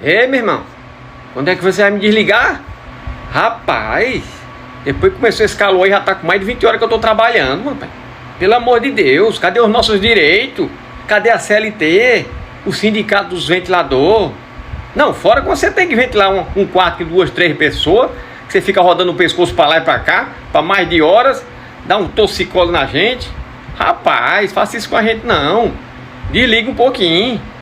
Ei, meu irmão, quando é que você vai me desligar? Rapaz, depois que começou esse calor aí, já tá com mais de 20 horas que eu tô trabalhando, mano. Pelo amor de Deus, cadê os nossos direitos? Cadê a CLT? O sindicato dos ventiladores? Não, fora que você tem que ventilar um quarto de 2, 3 pessoas, que você fica rodando o pescoço pra lá e pra cá, pra mais de horas, dá um torcicolo na gente. Rapaz, faça isso com a gente não. Desliga um pouquinho.